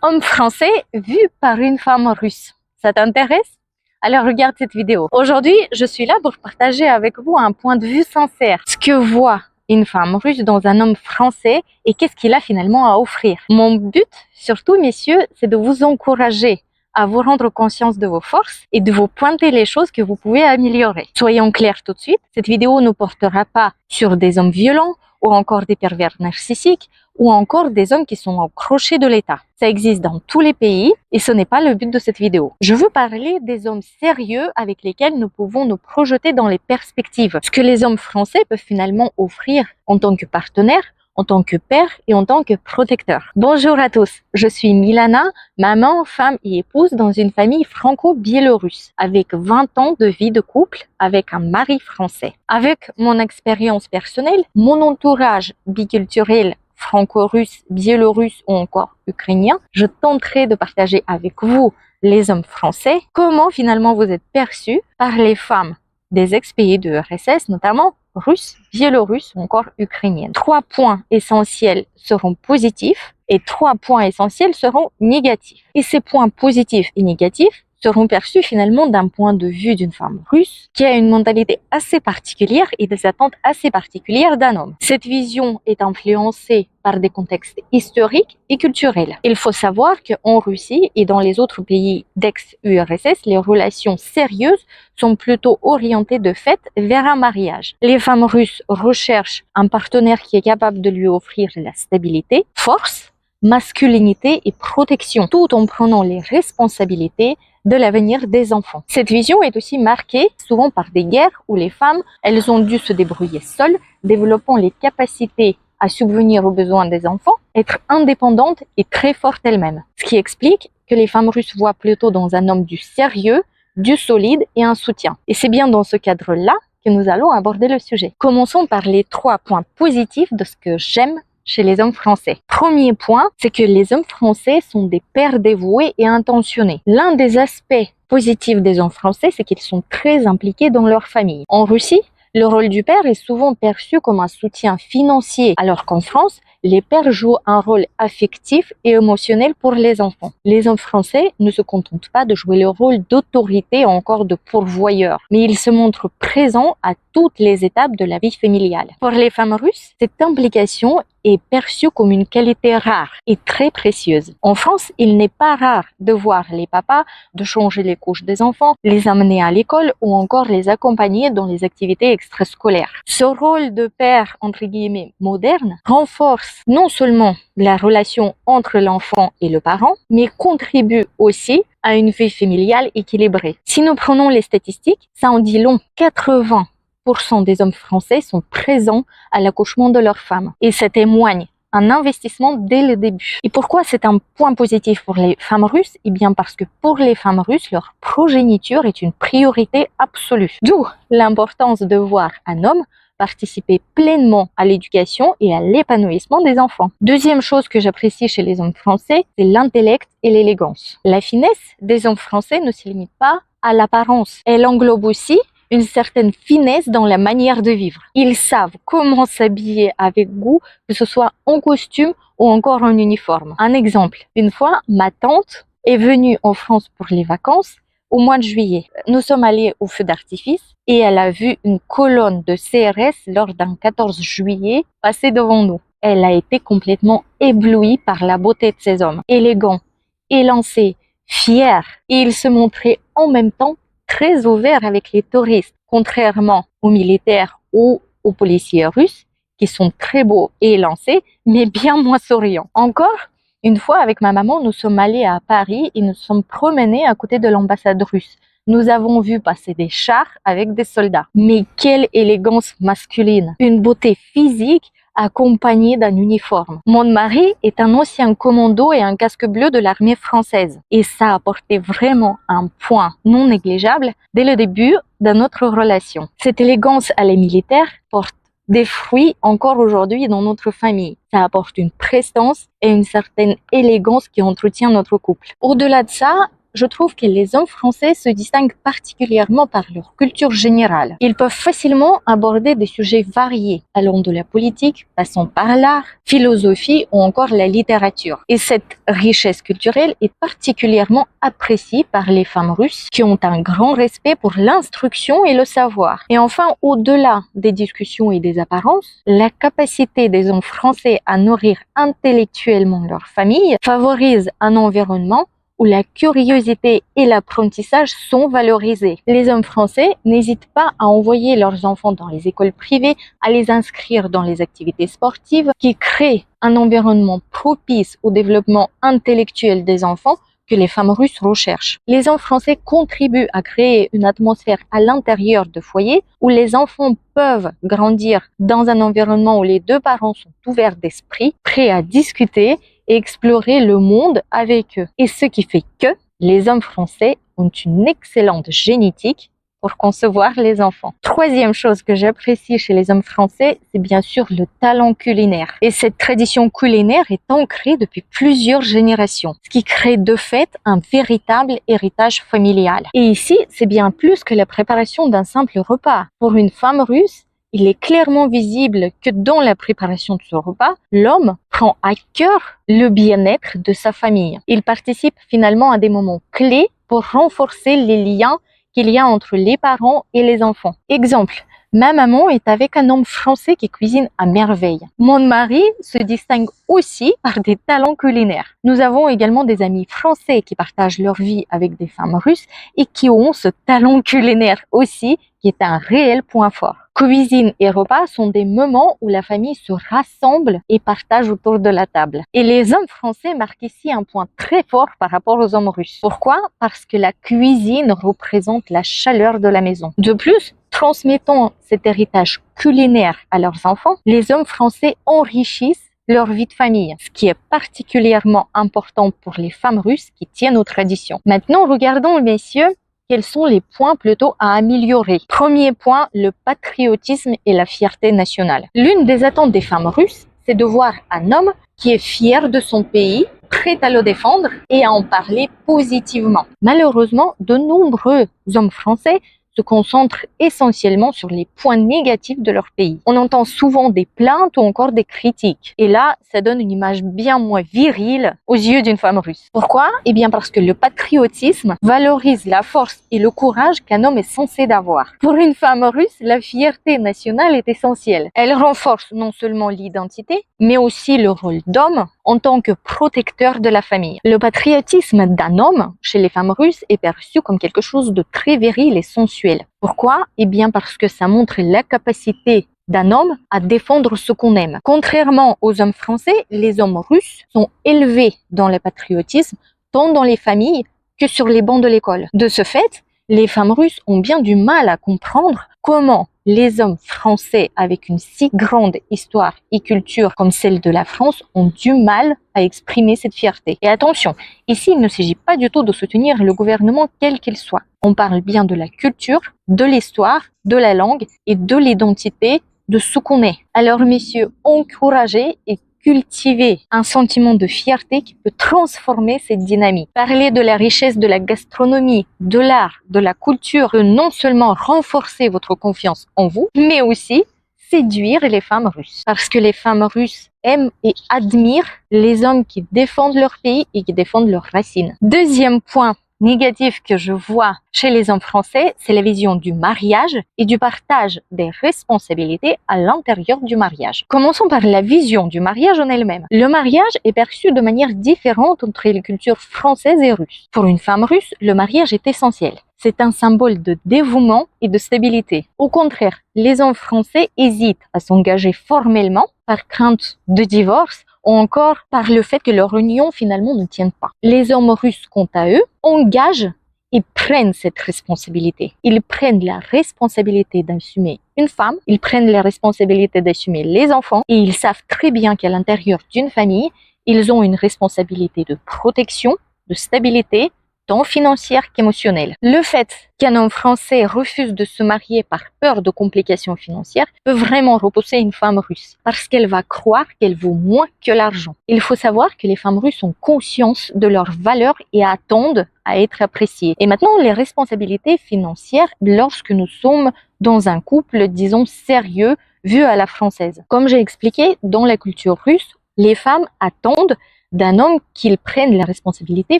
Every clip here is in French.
homme français vu par une femme russe. Ça t'intéresse? Alors regarde cette vidéo. Aujourd'hui, je suis là pour partager avec vous un point de vue sincère. Ce que voit une femme russe dans un homme français et qu'est-ce qu'il a finalement à offrir. Mon but, surtout messieurs, c'est de vous encourager à vous rendre conscience de vos forces et de vous pointer les choses que vous pouvez améliorer. Soyons clairs tout de suite, cette vidéo ne portera pas sur des hommes violents ou encore des pervers narcissiques ou encore des hommes qui sont au crochet de l'État. Ça existe dans tous les pays et ce n'est pas le but de cette vidéo. Je veux parler des hommes sérieux avec lesquels nous pouvons nous projeter dans les perspectives. Ce que les hommes français peuvent finalement offrir en tant que partenaire, en tant que père et en tant que protecteur. Bonjour à tous, je suis Milana, maman, femme et épouse dans une famille franco-biélorusse, avec 20 ans de vie de couple avec un mari français. Avec mon expérience personnelle, mon entourage biculturel franco-russe, biélorusse ou encore ukrainien, je tenterai de partager avec vous, les hommes français, comment finalement vous êtes perçus par les femmes des ex-pays de RSS, notamment russes, biélorusses ou encore ukrainiennes. 3 points essentiels seront positifs et 3 points essentiels seront négatifs. Et ces points positifs et négatifs seront perçus finalement d'un point de vue d'une femme russe qui a une mentalité assez particulière et des attentes assez particulières d'un homme. Cette vision est influencée par des contextes historiques et culturels. Il faut savoir qu'en Russie et dans les autres pays d'ex-URSS, les relations sérieuses sont plutôt orientées de fait vers un mariage. Les femmes russes recherchent un partenaire qui est capable de lui offrir la stabilité, force, masculinité et protection, tout en prenant les responsabilités de l'avenir des enfants. Cette vision est aussi marquée souvent par des guerres où les femmes, elles ont dû se débrouiller seules, développant les capacités à subvenir aux besoins des enfants, être indépendantes et très fortes elles-mêmes. Ce qui explique que les femmes russes voient plutôt dans un homme du sérieux, du solide et un soutien. Et c'est bien dans ce cadre-là que nous allons aborder le sujet. Commençons par les 3 points positifs de ce que j'aime chez les hommes français. Premier point, c'est que les hommes français sont des pères dévoués et intentionnés. L'un des aspects positifs des hommes français, c'est qu'ils sont très impliqués dans leur famille. En Russie, le rôle du père est souvent perçu comme un soutien financier, alors qu'en France, les pères jouent un rôle affectif et émotionnel pour les enfants. Les hommes français ne se contentent pas de jouer le rôle d'autorité ou encore de pourvoyeur, mais ils se montrent présents à toutes les étapes de la vie familiale. Pour les femmes russes, cette implication est perçue comme une qualité rare et très précieuse. En France, il n'est pas rare de voir les papas de changer les couches des enfants, les amener à l'école ou encore les accompagner dans les activités extrascolaires. Ce rôle de père, entre guillemets, moderne, renforce non seulement la relation entre l'enfant et le parent, mais contribue aussi à une vie familiale équilibrée. Si nous prenons les statistiques, ça en dit long. 80% des hommes français sont présents à l'accouchement de leur femme. Et ça témoigne un investissement dès le début. Et pourquoi c'est un point positif pour les femmes russes? Eh bien parce que pour les femmes russes, leur progéniture est une priorité absolue. D'où l'importance de voir un homme participer pleinement à l'éducation et à l'épanouissement des enfants. Deuxième chose que j'apprécie chez les hommes français, c'est l'intellect et l'élégance. La finesse des hommes français ne se limite pas à l'apparence. Elle englobe aussi une certaine finesse dans la manière de vivre. Ils savent comment s'habiller avec goût, que ce soit en costume ou encore en uniforme. Un exemple, une fois, ma tante est venue en France pour les vacances au mois de juillet. Nous sommes allés au feu d'artifice et elle a vu une colonne de CRS lors d'un 14 juillet passer devant nous. Elle a été complètement éblouie par la beauté de ces hommes. Élégants, élancés, fiers, et ils se montraient en même temps très ouverts avec les touristes, contrairement aux militaires ou aux policiers russes, qui sont très beaux et élancés, mais bien moins souriants. Encore une fois, avec ma maman, nous sommes allés à Paris et nous sommes promenés à côté de l'ambassade russe. Nous avons vu passer des chars avec des soldats. Mais quelle élégance masculine! Une beauté physique accompagnée d'un uniforme. Mon mari est un ancien commando et un casque bleu de l'armée française. Et ça a apporté vraiment un point non négligeable dès le début de notre relation. Cette élégance à les militaires porte des fruits encore aujourd'hui dans notre famille. Ça apporte une prestance et une certaine élégance qui entretient notre couple. Au-delà de ça, je trouve que les hommes français se distinguent particulièrement par leur culture générale. Ils peuvent facilement aborder des sujets variés, allant de la politique, passant par l'art, philosophie ou encore la littérature. Et cette richesse culturelle est particulièrement appréciée par les femmes russes qui ont un grand respect pour l'instruction et le savoir. Et enfin, au-delà des discussions et des apparences, la capacité des hommes français à nourrir intellectuellement leur famille favorise un environnement où la curiosité et l'apprentissage sont valorisés. Les hommes français n'hésitent pas à envoyer leurs enfants dans les écoles privées, à les inscrire dans les activités sportives qui créent un environnement propice au développement intellectuel des enfants que les femmes russes recherchent. Les hommes français contribuent à créer une atmosphère à l'intérieur de foyers où les enfants peuvent grandir dans un environnement où les deux parents sont ouverts d'esprit, prêts à discuter et explorer le monde avec eux. Et ce qui fait que les hommes français ont une excellente génétique pour concevoir les enfants. Troisième chose que j'apprécie chez les hommes français, c'est bien sûr le talent culinaire. Et cette tradition culinaire est ancrée depuis plusieurs générations, ce qui crée de fait un véritable héritage familial. Et ici, c'est bien plus que la préparation d'un simple repas. Pour une femme russe, il est clairement visible que dans la préparation de ce repas, l'homme prend à cœur le bien-être de sa famille. Il participe finalement à des moments clés pour renforcer les liens qu'il y a entre les parents et les enfants. Exemple, ma maman est avec un homme français qui cuisine à merveille. Mon mari se distingue aussi par des talents culinaires. Nous avons également des amis français qui partagent leur vie avec des femmes russes et qui ont ce talent culinaire aussi, qui est un réel point fort. Cuisine et repas sont des moments où la famille se rassemble et partage autour de la table. Et les hommes français marquent ici un point très fort par rapport aux hommes russes. Pourquoi? Parce que la cuisine représente la chaleur de la maison. De plus, transmettant cet héritage culinaire à leurs enfants, les hommes français enrichissent leur vie de famille, ce qui est particulièrement important pour les femmes russes qui tiennent aux traditions. Maintenant, regardons, messieurs, quels sont les points plutôt à améliorer. Premier point, le patriotisme et la fierté nationale. L'une des attentes des femmes russes, c'est de voir un homme qui est fier de son pays, prêt à le défendre et à en parler positivement. Malheureusement, de nombreux hommes français se concentrent essentiellement sur les points négatifs de leur pays. On entend souvent des plaintes ou encore des critiques. Et là, ça donne une image bien moins virile aux yeux d'une femme russe. Pourquoi? Eh bien parce que le patriotisme valorise la force et le courage qu'un homme est censé d'avoir. Pour une femme russe, la fierté nationale est essentielle. Elle renforce non seulement l'identité, mais aussi le rôle d'homme en tant que protecteur de la famille. Le patriotisme d'un homme chez les femmes russes est perçu comme quelque chose de très viril et sensuel. Pourquoi? Eh bien parce que ça montre la capacité d'un homme à défendre ce qu'on aime. Contrairement aux hommes français, les hommes russes sont élevés dans le patriotisme, tant dans les familles que sur les bancs de l'école. De ce fait, les femmes russes ont bien du mal à comprendre comment les hommes français avec une si grande histoire et culture comme celle de la France ont du mal à exprimer cette fierté. Et attention, ici il ne s'agit pas du tout de soutenir le gouvernement quel qu'il soit. On parle bien de la culture, de l'histoire, de la langue et de l'identité de ce qu'on est. Alors messieurs, encouragez et cultiver un sentiment de fierté qui peut transformer cette dynamique. Parler de la richesse de la gastronomie, de l'art, de la culture peut non seulement renforcer votre confiance en vous, mais aussi séduire les femmes russes. Parce que les femmes russes aiment et admirent les hommes qui défendent leur pays et qui défendent leurs racines. Deuxième point négatif que je vois chez les hommes français, c'est la vision du mariage et du partage des responsabilités à l'intérieur du mariage. Commençons par la vision du mariage en elle-même. Le mariage est perçu de manière différente entre les cultures françaises et russes. Pour une femme russe, le mariage est essentiel. C'est un symbole de dévouement et de stabilité. Au contraire, les hommes français hésitent à s'engager formellement par crainte de divorce ou encore par le fait que leur union finalement ne tienne pas. Les hommes russes, quant à eux, engagent et prennent cette responsabilité. Ils prennent la responsabilité d'assumer une femme, ils prennent la responsabilité d'assumer les enfants et ils savent très bien qu'à l'intérieur d'une famille, ils ont une responsabilité de protection, de stabilité, tant financière qu'émotionnelle. Le fait qu'un homme français refuse de se marier par peur de complications financières peut vraiment repousser une femme russe parce qu'elle va croire qu'elle vaut moins que l'argent. Il faut savoir que les femmes russes ont conscience de leur valeur et attendent à être appréciées. Et maintenant, les responsabilités financières lorsque nous sommes dans un couple, disons, sérieux, vu à la française. Comme j'ai expliqué, dans la culture russe, les femmes attendent d'un homme qu'il prenne les responsabilités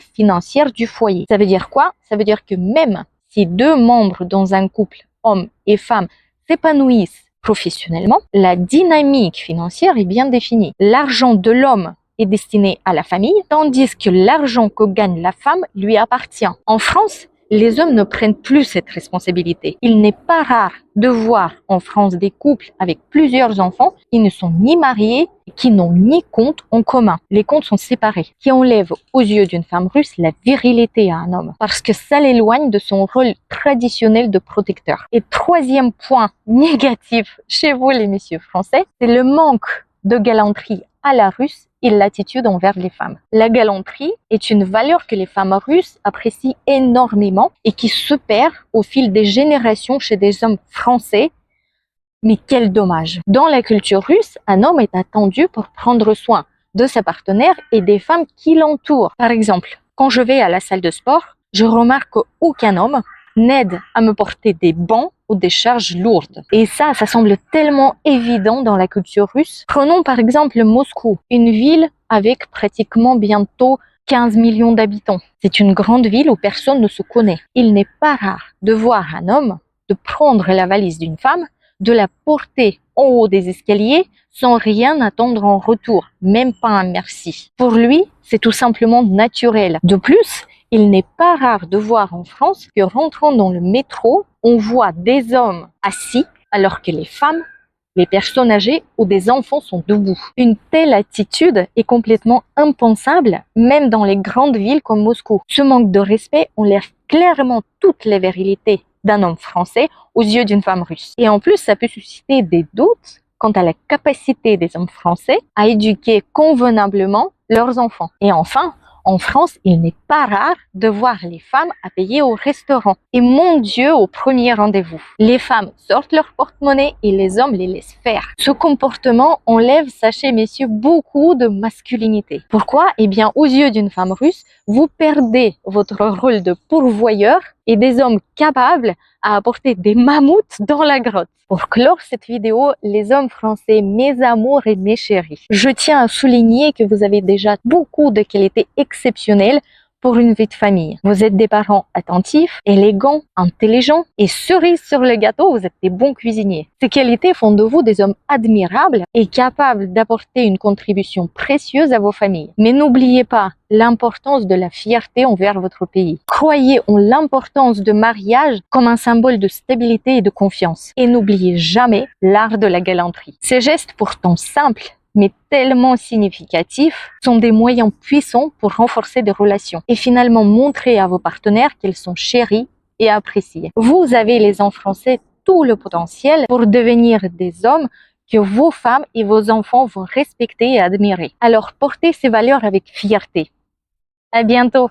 financières du foyer. Ça veut dire quoi? Ça veut dire que même si deux membres dans un couple, homme et femme, s'épanouissent professionnellement, la dynamique financière est bien définie. L'argent de l'homme est destiné à la famille, tandis que l'argent que gagne la femme lui appartient. En France, les hommes ne prennent plus cette responsabilité. Il n'est pas rare de voir en France des couples avec plusieurs enfants qui ne sont ni mariés, qui n'ont ni compte en commun. Les comptes sont séparés, qui enlèvent aux yeux d'une femme russe la virilité à un homme, parce que ça l'éloigne de son rôle traditionnel de protecteur. Et troisième point négatif chez vous les messieurs français, c'est le manque de galanterie à la russe et l'attitude envers les femmes. La galanterie est une valeur que les femmes russes apprécient énormément et qui se perd au fil des générations chez des hommes français. Mais quel dommage! Dans la culture russe, un homme est attendu pour prendre soin de sa partenaire et des femmes qui l'entourent. Par exemple, quand je vais à la salle de sport, je remarque qu'aucun homme n'aide à me porter des bancs ou des charges lourdes. Et ça semble tellement évident dans la culture russe. Prenons par exemple Moscou, une ville avec pratiquement bientôt 15 millions d'habitants. C'est une grande ville où personne ne se connaît. Il n'est pas rare de voir un homme de prendre la valise d'une femme, de la porter en haut des escaliers sans rien attendre en retour, même pas un merci. Pour lui, c'est tout simplement naturel. De plus, il n'est pas rare de voir en France que rentrant dans le métro, on voit des hommes assis alors que les femmes, les personnes âgées ou des enfants sont debout. Une telle attitude est complètement impensable, même dans les grandes villes comme Moscou. Ce manque de respect enlève clairement toute la virilité d'un homme français aux yeux d'une femme russe. Et en plus, ça peut susciter des doutes quant à la capacité des hommes français à éduquer convenablement leurs enfants. Et enfin, en France, il n'est pas rare de voir les femmes à payer au restaurant. Et mon Dieu, au premier rendez-vous, les femmes sortent leur porte-monnaie et les hommes les laissent faire. Ce comportement enlève, sachez messieurs, beaucoup de masculinité. Pourquoi? Eh bien, aux yeux d'une femme russe, vous perdez votre rôle de pourvoyeur et des hommes capables à apporter des mammouths dans la grotte. Pour clore cette vidéo, les hommes français, mes amours et mes chéris, je tiens à souligner que vous avez déjà beaucoup de qualités exceptionnelles pour une vie de famille. Vous êtes des parents attentifs, élégants, intelligents et cerise sur le gâteau, vous êtes des bons cuisiniers. Ces qualités font de vous des hommes admirables et capables d'apporter une contribution précieuse à vos familles. Mais n'oubliez pas l'importance de la fierté envers votre pays. Croyez en l'importance du mariage comme un symbole de stabilité et de confiance. Et n'oubliez jamais l'art de la galanterie. Ces gestes pourtant simples, mais tellement significatifs, sont des moyens puissants pour renforcer des relations et finalement montrer à vos partenaires qu'ils sont chéris et appréciés. Vous avez, les hommes français, tout le potentiel pour devenir des hommes que vos femmes et vos enfants vont respecter et admirer. Alors portez ces valeurs avec fierté. À bientôt!